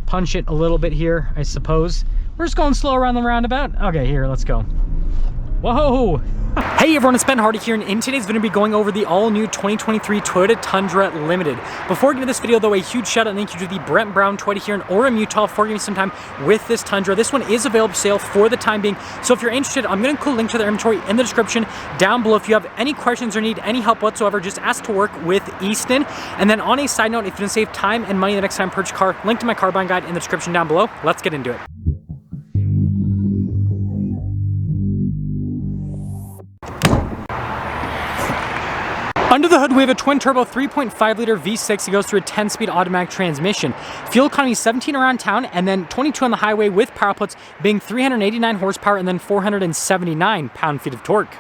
punch it a little bit here, I suppose. We're just going slow around the roundabout. Okay, here, let's go. Whoa! Hey everyone, it's Ben Hardy here, and in today's video, we'll be going over the all-new 2023 Toyota Tundra Limited. Before we get into this video, though, a huge shout out and thank you to the Brent Brown Toyota here in Orem, Utah for giving me some time with this Tundra. This one is available for sale for the time being, so if you're interested, I'm going to include a link to their inventory in the description down below. If you have any questions or need any help whatsoever, just ask to work with Easton. And then on a side note, if you want to save time and money the next time you purchase a car, link to my car buying guide in the description down below. Let's get into it. Under the hood, we have a twin-turbo 3.5-liter V6 that goes through a 10-speed automatic transmission. Fuel economy is 17 around town, and then 22 on the highway with power outputs being 389 horsepower and then 479 pound-feet of torque.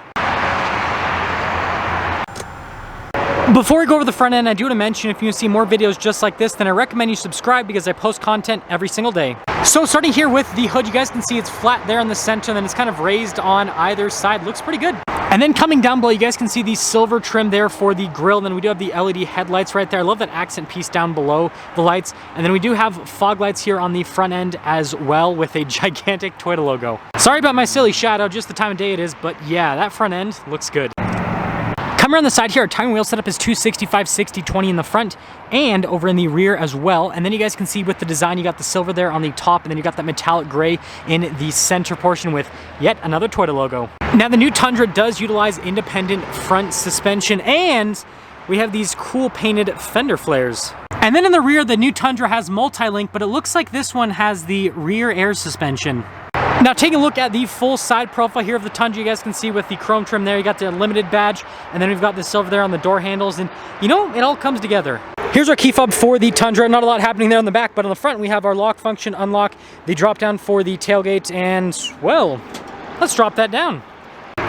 Before we go over the front end, I do want to mention if you want to see more videos just like this, then I recommend you subscribe because I post content every single day. So starting here with the hood, you guys can see it's flat there in the center, and then it's kind of raised on either side. Looks pretty good. And then coming down below, you guys can see the silver trim there for the grille. And then we do have the LED headlights right there. I love that accent piece down below the lights. And then we do have fog lights here on the front end as well with a gigantic Toyota logo. Sorry about my silly shadow, just the time of day it is, but yeah, that front end looks good. Coming around the side here, our tire wheel setup is 265/60/20 in the front and over in the rear as well. And then you guys can see with the design, you got the silver there on the top, and then you got that metallic gray in the center portion with yet another Toyota logo. Now the new Tundra does utilize independent front suspension, and we have these cool painted fender flares. And then in the rear, the new Tundra has multi-link, but it looks like this one has the rear air suspension. Now taking a look at the full side profile here of the Tundra, you guys can see with the chrome trim there, you got the limited badge, and then we've got the silver there on the door handles, and you know, it all comes together. Here's our key fob for the Tundra. Not a lot happening there on the back, but on the front we have our lock function, unlock, the drop down for the tailgate, and well, let's drop that down.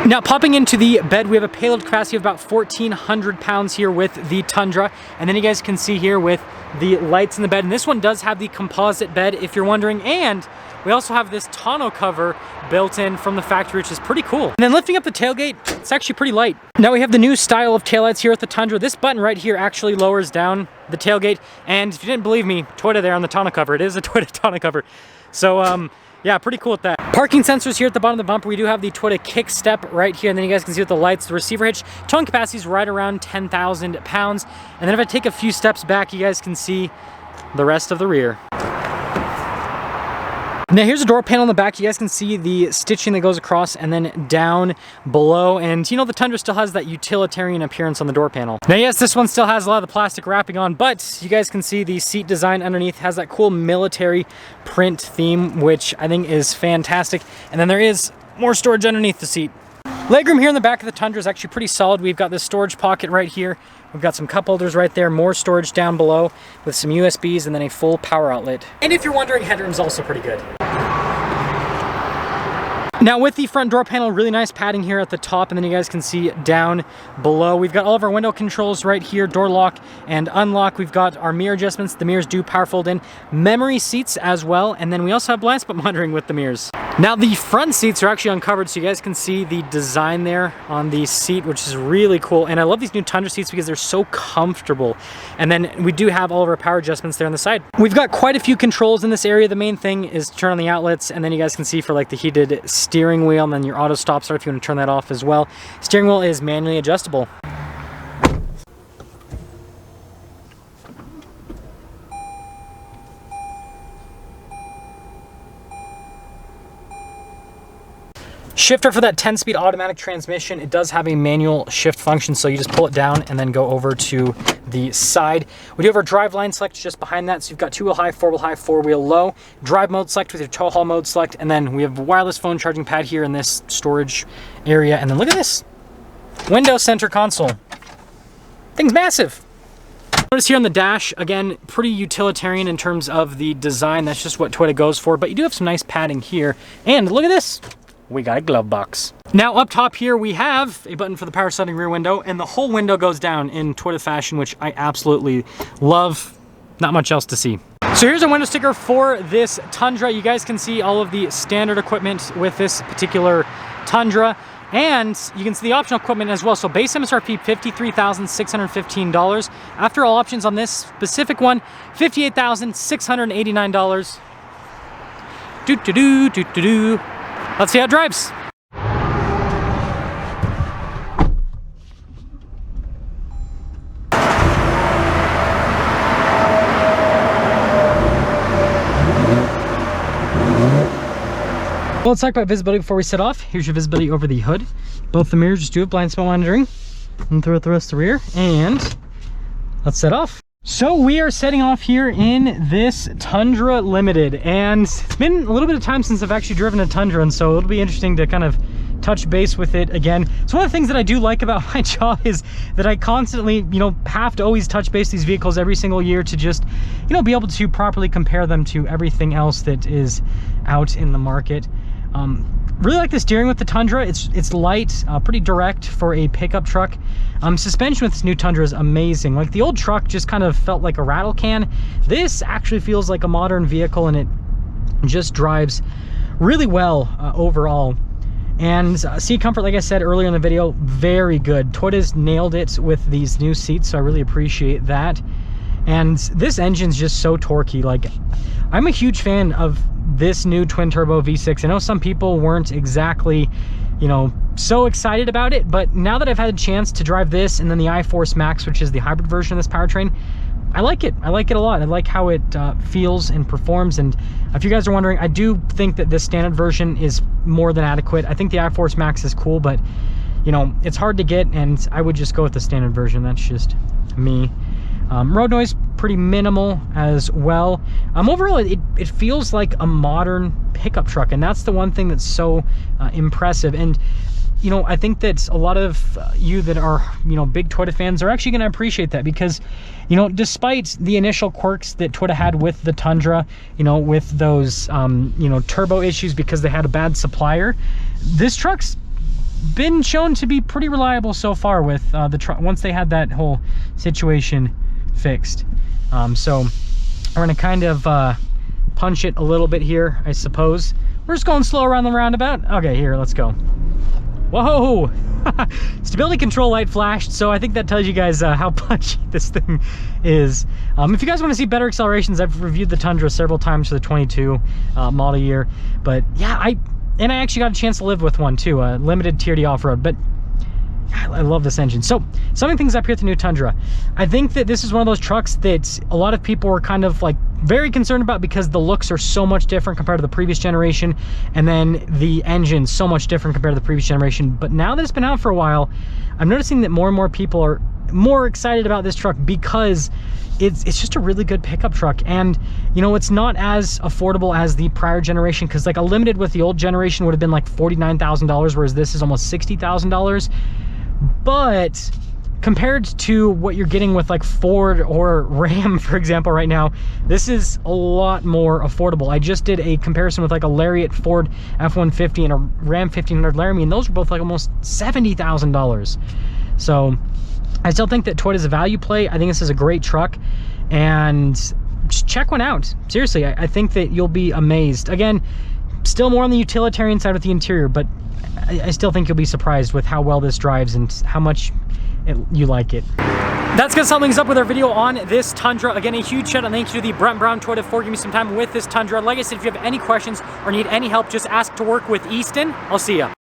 Now popping into the bed, we have a payload capacity of about 1,400 pounds here with the Tundra, and then you guys can see here with the lights in the bed, and this one does have the composite bed if you're wondering, and we also have this tonneau cover built in from the factory, which is pretty cool. And then lifting up the tailgate, it's actually pretty light. Now we have the new style of taillights here at the Tundra. This button right here actually lowers down the tailgate, and if you didn't believe me, Toyota there on the tonneau cover. It is a Toyota tonneau cover. So yeah, pretty cool with that. Parking sensors here at the bottom of the bumper. We do have the Toyota kick step right here, and then you guys can see with the lights, the receiver hitch. Towing capacity is right around 10,000 pounds. And then if I take a few steps back, you guys can see the rest of the rear. Now here's a door panel in the back. You guys can see the stitching that goes across and then down below. And you know, the Tundra still has that utilitarian appearance on the door panel. Now yes, this one still has a lot of the plastic wrapping on, but you guys can see the seat design underneath has that cool military print theme, which I think is fantastic. And then there is more storage underneath the seat. Legroom here in the back of the Tundra is actually pretty solid. We've got this storage pocket right here. We've got some cup holders right there, more storage down below with some USBs and then a full power outlet. And if you're wondering, headroom's also pretty good. Now with the front door panel, really nice padding here at the top, and then you guys can see down below. We've got all of our window controls right here, door lock and unlock. We've got our mirror adjustments. The mirrors do power fold in. Memory seats as well, and then we also have blind spot monitoring with the mirrors. Now the front seats are actually uncovered, so you guys can see the design there on the seat, which is really cool. And I love these new Tundra seats because they're so comfortable. And then we do have all of our power adjustments there on the side. We've got quite a few controls in this area. The main thing is to turn on the outlets, and then you guys can see for like the heated steering wheel, and then your auto stop start if you want to turn that off as well. Steering wheel is manually adjustable. Shifter for that 10-speed automatic transmission. It does have a manual shift function, so you just pull it down and then go over to the side. We do have our drive line select just behind that, so you've got 2-wheel high, 4-wheel high, 4-wheel low. Drive mode select with your tow haul mode select, and then we have a wireless phone charging pad here in this storage area. And then look at this window center console. Thing's massive. Notice here on the dash, again, pretty utilitarian in terms of the design. That's just what Toyota goes for, but you do have some nice padding here. And look at this. We got a glove box. Now up top here we have a button for the power sliding rear window, and the whole window goes down in Toyota fashion, which I absolutely love. Not much else to see. So here's a window sticker for this Tundra. You guys can see all of the standard equipment with this particular Tundra. And you can see the optional equipment as well. So base MSRP, $53,615. After all options on this specific one, $58,689. Do-do-do, let's see how it drives. Well, let's talk about visibility before we set off. Here's your visibility over the hood. Both the mirrors just do have blind spot monitoring. And throw the rest of the rear. And let's set off. So we are setting off here in this Tundra Limited. And it's been a little bit of time since I've actually driven a Tundra. And so it'll be interesting to kind of touch base with it again. So one of the things that I do like about my job is that I constantly, have to always touch base these vehicles every single year to just, be able to properly compare them to everything else that is out in the market. Really like the steering with the Tundra. It's light, pretty direct for a pickup truck. Suspension with this new Tundra is amazing. Like the old truck just kind of felt like a rattle can. This actually feels like a modern vehicle, and it just drives really well overall. And seat comfort, like I said earlier in the video, very good. Toyota's nailed it with these new seats, so I really appreciate that. And this engine's just so torquey. Like, I'm a huge fan of this new twin turbo V6. I know some people weren't exactly, so excited about it, but now that I've had a chance to drive this and then the iForce Max, which is the hybrid version of this powertrain, I like it. I like it a lot. I like how it feels and performs. And if you guys are wondering, I do think that this standard version is more than adequate. I think the iForce Max is cool, but it's hard to get, and I would just go with the standard version. That's just me. Road noise, pretty minimal as well. Overall, it feels like a modern pickup truck, and that's the one thing that's so impressive. And I think that a lot of you that are big Toyota fans are actually going to appreciate that, because despite the initial quirks that Toyota had with the Tundra, with those turbo issues because they had a bad supplier, this truck's been shown to be pretty reliable so far with the truck once they had that whole situation fixed. So we're gonna kind of punch it a little bit here, I suppose. We're just going slow around the roundabout. Okay, here, let's go. Whoa! Stability control light flashed, so I think that tells you guys how punchy this thing is. If you guys want to see better accelerations, I've reviewed the Tundra several times for the 22 model year, but yeah, I actually got a chance to live with one too, a limited TRD off-road, but I love this engine. So, summing things up here with the new Tundra, I think that this is one of those trucks that a lot of people were kind of like very concerned about because the looks are so much different compared to the previous generation, and then the engine so much different compared to the previous generation. But now that it's been out for a while, I'm noticing that more and more people are more excited about this truck because it's just a really good pickup truck. And it's not as affordable as the prior generation, because like a limited with the old generation would have been like $49,000, whereas this is almost $60,000. But compared to what you're getting with like Ford or Ram, for example, right now, this is a lot more affordable. I just did a comparison with like a Lariat Ford F-150 and a Ram 1500 Laramie, and those were both like almost $70,000. So I still think that Toyota's a value play. I think this is a great truck, and just check one out. Seriously, I think that you'll be amazed. Again, still more on the utilitarian side with the interior, but I still think you'll be surprised with how well this drives and how much you like it. That's gonna sum things up with our video on this Tundra. Again, a huge shout out and thank you to the Brent Brown Toyota for giving me some time with this Tundra. Like I said, if you have any questions or need any help, just ask to work with Easton. I'll see ya.